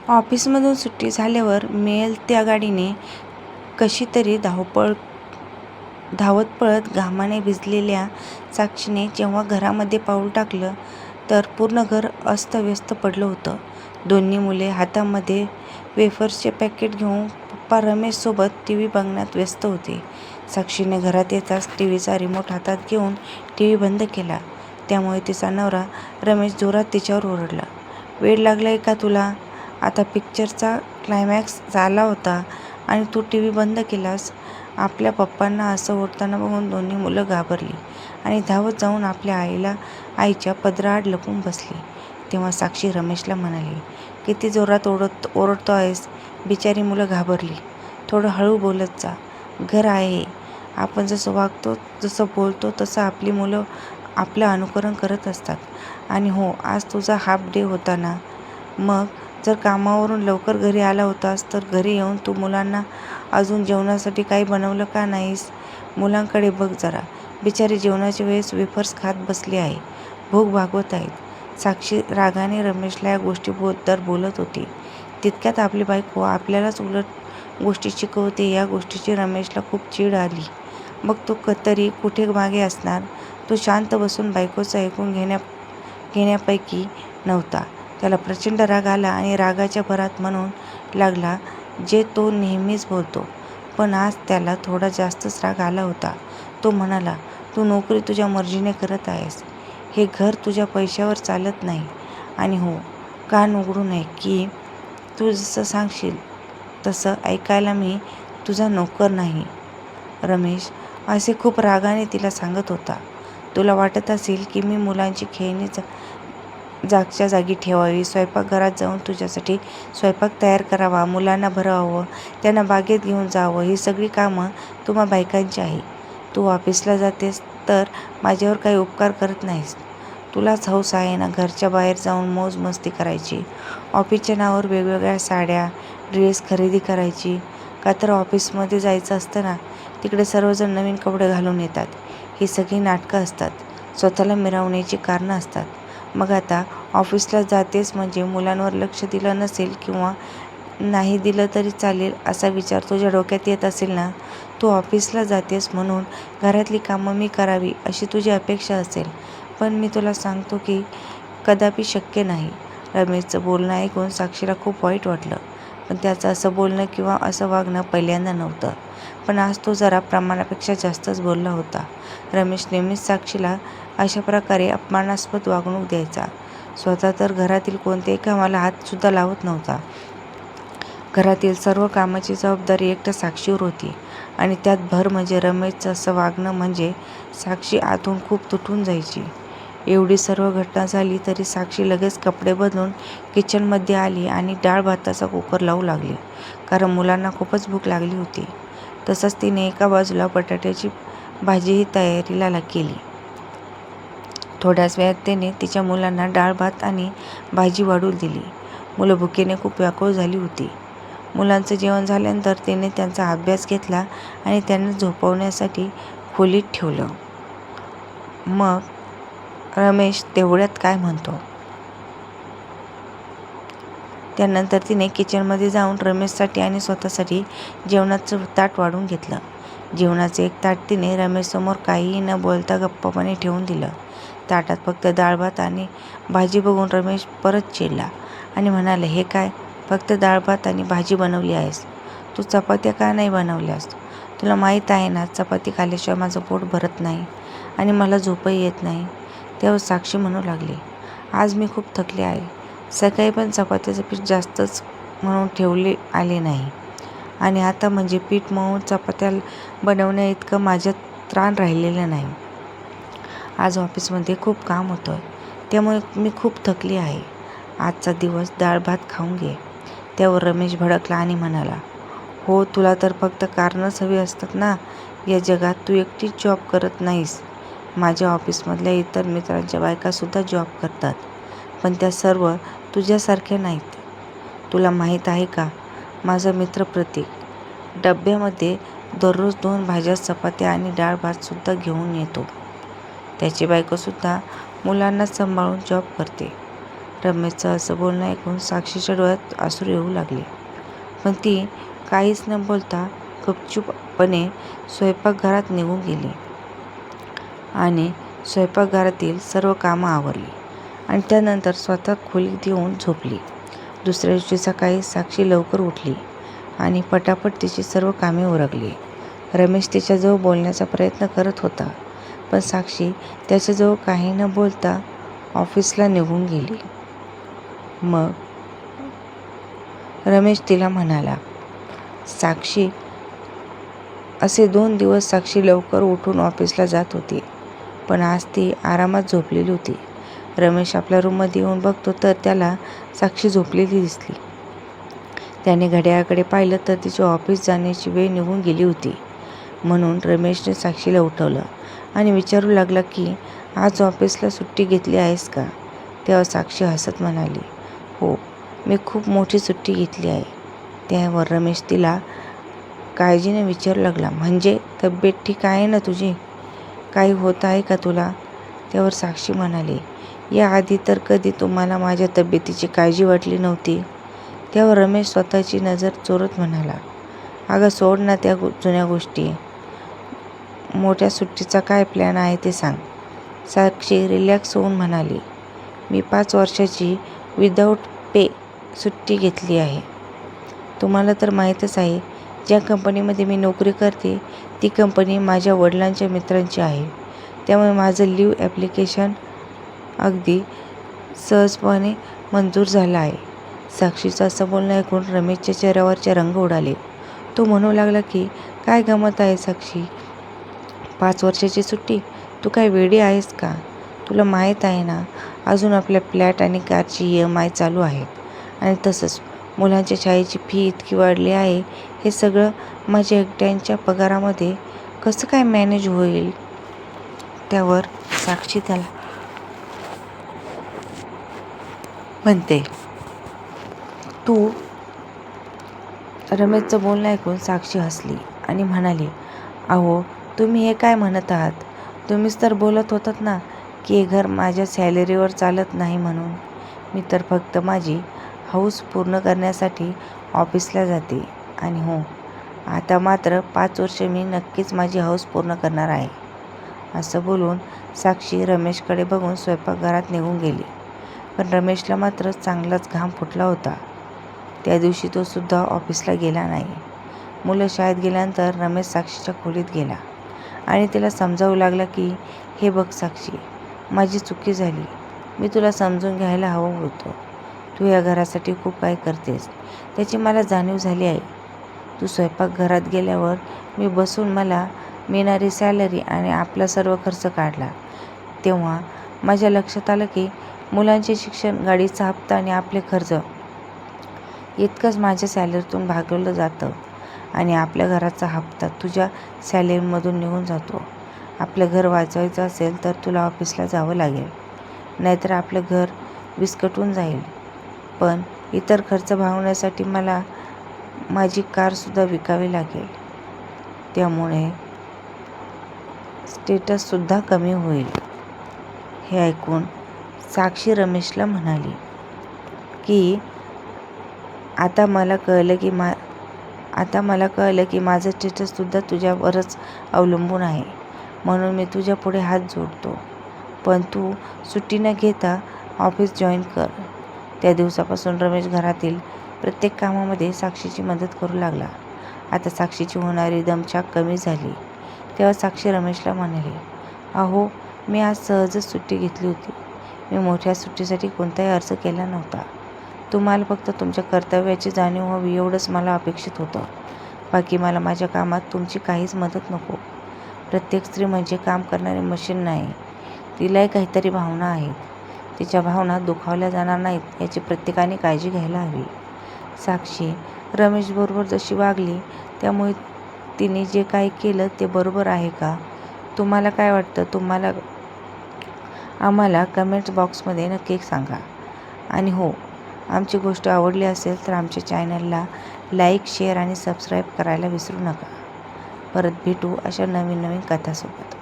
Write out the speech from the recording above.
ऑफिसमधून सुट्टी झाल्यावर मिळेल त्या गाडीने कशी तरी धावत पळत घामाने भिजलेल्या साक्षीने जेव्हा घरामध्ये पाऊल टाकलं तर पूर्ण घर अस्तव्यस्त पडलं होतं. दोन्ही मुले हातामध्ये वेफर्सचे पॅकेट घेऊन पप्पा रमेशसोबत टीव्ही बघण्यात व्यस्त होते. साक्षीने घरात येताच टीव्हीचा रिमोट हातात घेऊन टीव्ही बंद केला. त्यामुळे तिचा नवरा रमेश जोरात तिच्यावर ओरडला, वेड लागलाय का तुला? आता पिक्चरचा क्लायमॅक्स झाला होता आणि तू टीव्ही बंद केलास. आपल्या पप्पांना असं ओरडताना बघून दोन्ही मुलं घाबरली आणि धावत जाऊन आपल्या आईच्या पदराआड लपून बसली. तेव्हा साक्षी रमेशला म्हणाली, किती जोरात ओरडतो आहेस? बिचारी मुलं घाबरली. थोडं हळू बोलत जा. घर आहे. आपण जसं वागतो, जसं बोलतो तसं आपली मुलं आपलं अनुकरण करत असतात. आणि हो, आज तुझा हाफ डे होता ना? मग जर कामावरून लवकर घरी आला होतास तर घरी येऊन तू मुलांना अजून जेवणासाठी काही बनवलं का नाहीस? मुलांकडे बघ जरा. बिचारी जेवणाच्या वेळेस वेफर्स खात बसली आहे. भूक भागवत आहेत. साक्षी रागाने रमेशला या गोष्टीबद्दल बोलत होती. तितक्यात आपली बायको आपल्यालाच उलट गोष्टी शिकवते या गोष्टीची रमेशला खूप चीड आली. मग तो तरी कुठे मागे असणार? तो शांत बसून बायकोचं ऐकून घेण्यापैकी नव्हता. त्याला प्रचंड राग आला आणि रागाच्या भरात म्हणून लागला जे तो नेहमीच बोलतो. पण आज त्याला थोडा जास्तच राग आला होता. तो म्हणाला, तू नोकरी तुझ्या मर्जीने करत आहेस. हे घर तुझ्या पैशावर चालत नाही. आणि हो, कान उघडू नये की तू जसं सांगशील तसं ऐकायला मी तुझा नोकर नाही. रमेश असे खूप रागाने तिला सांगत होता. तुला वाटत असेल की मी मुलांची खेळणी जागच्या जागी ठेवावी, स्वयंपाकघरात जाऊन तुझ्यासाठी स्वयंपाक तयार करावा, मुलांना भरवावं, त्यांना बागेत घेऊन जावं, ही सगळी कामं तुम्हा बायकांची आहे. तू ऑफिसला जातेस तर माझ्यावर काही उपकार करत नाहीस. तुलाच हौस आहे ना घरच्या बाहेर जाऊन मौज मस्ती करायची, ऑफिसच्या नावावर वेगवेगळ्या साड्या, ड्रेस खरेदी करायची. का तर ऑफिसमध्ये जायचं असतं ना, तिकडे सर्वजण नवीन कपडे घालून येतात. ही सगळी नाटकं असतात, स्वतःला मिरवण्याची कारणं असतात. मग आता ऑफिसला जातेस म्हणजे मुलांवर लक्ष दिलं नसेल किंवा नाही दिलं तरी चालेल असा विचार तुझ्या डोक्यात येत असेल ना? तू ऑफिसला जातेस म्हणून घरातली कामं मी करावी अशी तुझी अपेक्षा असेल. पण मी तुला सांगतो की कदापि शक्य नाही. रमेशचं बोलणं ऐकून साक्षीला खूप वाईट वाटलं. पण त्याचं असं बोलणं किंवा असं वागणं पहिल्यांदा नव्हतं. पण आज तो जरा प्रमाणापेक्षा जास्तच बोलला होता. रमेश नेहमीच साक्षीला अशा प्रकारे अपमानास्पद वागणूक द्यायचा. स्वतः तर घरातील कोणत्याही कामाला हातसुद्धा लावत नव्हता. घरातील सर्व कामाची जबाबदारी एकट्या साक्षीवर होती आणि त्यात भर म्हणजे रमेशचं असं वागणं म्हणजे साक्षी आतून खूप तुटून जायची. एवढी सर्व घटना झाली तरी साक्षी लगेच कपडे बदलून किचनमध्ये आली आणि डाळ भाताचा कुकर लावू लागली. कारण मुलांना खूपच भूक लागली होती. तसंच तिने एका बाजूला बटाट्याची भाजीही तयारीला केली. थोड्याच वेळात तिने तिच्या मुलांना डाळ भात आणि भाजी वाढून दिली. मुलं भुकेने खूप व्याकुळ झाली होती. मुलांचं जेवण झाल्यानंतर तिने त्यांचा अभ्यास घेतला आणि त्यांना झोपवण्यासाठी खोलीत ठेवलं. मग रमेश तेवढ्यात काय म्हणतो? त्यानंतर तिने किचनमध्ये जाऊन रमेशसाठी आणि स्वतःसाठी जेवणाचं ताट वाढून घेतलं. जेवणाचं एक ताट तिने रमेशसमोर काहीही न बोलता गप्पपणे ठेवून दिलं. ताटात फक्त डाळ भात आणि भाजी बघून रमेश परत चिडला आणि म्हणाले, हे काय, फक्त डाळ भात आणि भाजी बनवली आहेस? तू चपात्या का नाही बनवल्यास? तुला माहीत आहे ना चपाती खाल्ल्याशिवाय माझं पोट भरत नाही आणि मला झोपही येत नाही. तेव्हा साक्षी म्हणू लागली, आज मी खूप थकले आहे. सकाळी पण चपात्याचं पीठ जास्तच म्हणून ठेवले आले नाही आणि आता म्हणजे पीठ मळून चपात्या बनवण्या इतकं माझ्यात त्राण राहिलेलं नाही. आज ऑफिसमध्ये खूप काम होतं त्यामुळे मी खूप थकली आहे. आजचा दिवस डाळ भात खाऊन घे. त्यावर रमेश भडकला आणि म्हणाला, हो, तुला तर फक्त कारणंच हवी असतात ना. या जगात तू एकटीच जॉब करत नाहीस. माझ्या ऑफिसमधल्या इतर मित्रांच्या बायकासुद्धा जॉब करतात, पण त्या सर्व तुझ्यासारख्या नाहीत. तुला माहीत आहे का, माझा मित्र प्रतीक डब्यामध्ये दररोज 2 भाज्या, चपात्या आणि डाळ भातसुद्धा घेऊन येतो. त्याची बायकोसुद्धा मुलांना सांभाळून जॉब करते. रमेशचं असं बोलणं ऐकून साक्षीच्या डोळ्यात अश्रू येऊ लागले. पण ती काहीच न बोलता गपचूपपणे स्वयंपाकघरात निघून गेली आणि स्वयंपाकघरातील सर्व कामं आवरली आणि त्यानंतर स्वतः खोलीत येऊन झोपली. दुसऱ्या दिवशी सकाळी साक्षी लवकर उठली आणि पटापट तिची सर्व कामे उरकली. रमेश तिच्याजवळ बोलण्याचा प्रयत्न करत होता, पण साक्षी त्याच्याजवळ काही न बोलता ऑफिसला निघून गेली. मग रमेश तिला म्हणाला, साक्षी. असे 2 दिवस साक्षी लवकर उठून ऑफिसला जात होती, पण आज ती आरामात झोपलेली होती. रमेश आपल्या रूममध्ये येऊन बघतो तर त्याला साक्षी झोपलेली दिसली. त्याने घड्याळाकडे पाहिलं तर तिची ऑफिस जाण्याची वेळ निघून गेली होती. म्हणून रमेशने साक्षीला उठवलं आणि विचारू लागला की आज ऑफिसला सुट्टी घेतली आहेस का? तेव्हा साक्षी हसत म्हणाली, हो, मी खूप मोठी सुट्टी घेतली आहे. त्यावर रमेश तिला काळजीने विचारू लागला, म्हणजे तब्येत ठीक आहे ना तुझी? काही होत आहे का तुला? त्यावर साक्षी म्हणाली, याआधी तर कधी तुम्हाला माझ्या तब्येतीची काळजी वाटली नव्हती. त्यावर रमेश स्वतःची नजर चोरत म्हणाला, अगं सोड ना त्या जुन्या गोष्टी. मोठ्या सुट्टीचा काय प्लॅन आहे ते सांग. साक्षी रिलॅक्स होऊन म्हणाली, मी 5 वर्षाची विदाऊट पे सुट्टी घेतली आहे. तुम्हाला तर माहीतच आहे, ज्या कंपनीमध्ये मी नोकरी करते ती कंपनी माझ्या वडिलांच्या मित्रांची आहे. त्यामुळे माझं लीव ॲप्लिकेशन अगदी सहजपणे मंजूर झालं आहे. साक्षीचं असं बोलणं ऐकून रमेशच्या चेहऱ्यावरचे रंग उडाले. तो म्हणू लागला की काय गमत आहे साक्षी? 5 वर्षाची सुट्टी? तू काय वेडी आहेस का? तुला माहीत आहे ना, अजून आपल्या फ्लॅट आणि कारची EMI चालू आहेत आणि तसंच मुलांच्या शाळेची फी इतकी वाढली आहे. हे सगळं माझ्या एकट्यांच्या पगारामध्ये कसं काय मॅनेज होईल? त्यावर साक्षी त्याला म्हणते, तू. रमेशचं बोलणं ऐकून साक्षी हसली आणि म्हणाली, अहो तुम्ही हे काय म्हणत आहात? तुम्हीच तर बोलत होतात ना की हे घर माझ्या सॅलरीवर चालत नाही म्हणून. मी तर फक्त माझी हौस पूर्ण करण्यासाठी ऑफिसला जाते आणि हो, आता मात्र 5 वर्ष मी नक्कीच माझी हौस पूर्ण करणार आहे. असं बोलून साक्षी रमेशकडे बघून स्वयंपाकघरात निघून गेली. पण रमेशला मात्र चांगलाच घाम फुटला होता. त्या दिवशी तो सुद्धा ऑफिसला गेला नाही. मुलं शाळेत गेल्यानंतर रमेश साक्षीच्या खोलीत गेला आणि तिला समजावू लागला की हे बघ साक्षी, माझी चुकी झाली. मी तुला समजून घ्यायला हवं होतं. तू या घरासाठी खूप काही करतेस त्याची मला जाणीव झाली आहे. तू स्वयंपाकघरात गेल्यावर मी बसून मला मिळणारी सॅलरी आणि आपला सर्व खर्च काढला. तेव्हा माझ्या लक्षात आलं की मुलांचे शिक्षण, गाडीचा हप्ता आणि आपले खर्च इतकंच माझ्या सॅलरीतून भागवलं जातं आणि आपल्या घराचा हप्ता तुझ्या सॅलरीमधून निघून जातो. आपलं घर वाचवायचं असेल तर तुला ऑफिसला जावं लागेल, नाहीतर आपलं घर विस्कटून जाईल. पण इतर खर्च भागवण्यासाठी मला माझी कारसुद्धा विकावी लागेल. त्यामुळे स्टेटससुद्धा कमी होईल. हे ऐकून साक्षी रमेशला म्हणाली की आता मला कळलं की माझं स्टेटससुद्धा तुझ्यावरच अवलंबून आहे. म्हणून मी तुझ्या पुढे हात जोडतो. पण तू सुट्टी न घेता ऑफिस जॉईन कर. त्या दिवसापासून रमेश घरातील प्रत्येक कामामध्ये साक्षीची मदत करू लागला. आता साक्षीची होणारी दमछाक कमी झाली. तेव्हा साक्षी रमेशला म्हणाली, अहो मी आज सहजच सुट्टी घेतली होती. मी मोठ्या सुट्टीसाठी कोणताही अर्ज केला नव्हता. तुम्हाला फक्त तुमच्या कर्तव्याची जाणीव व्हावी एवढंच मला अपेक्षित होतं. बाकी मला माझ्या कामात तुमची काहीच मदत नको. प्रत्येक स्त्री म्हणजे काम करणारी मशीन नाही. तिलाही काहीतरी भावना आहेत. तिच्या भावना दुखावल्या जाणार नाहीत याची प्रत्येकाने काळजी घ्यायला हवी. साक्षी रमेशबरोबर जशी वागली त्यामुळे तिने जे काही केलं ते बरोबर आहे का? तुम्हाला काय वाटतं? आम्हाला कमेंट्स बॉक्समध्ये नक्की सांगा. आणि हो, आमची गोष्ट आवडली असेल तर आमच्या चॅनलला लाईक, शेअर आणि सबस्क्राईब करायला विसरू नका. परत भेटू अशा नवीन कथासोबत.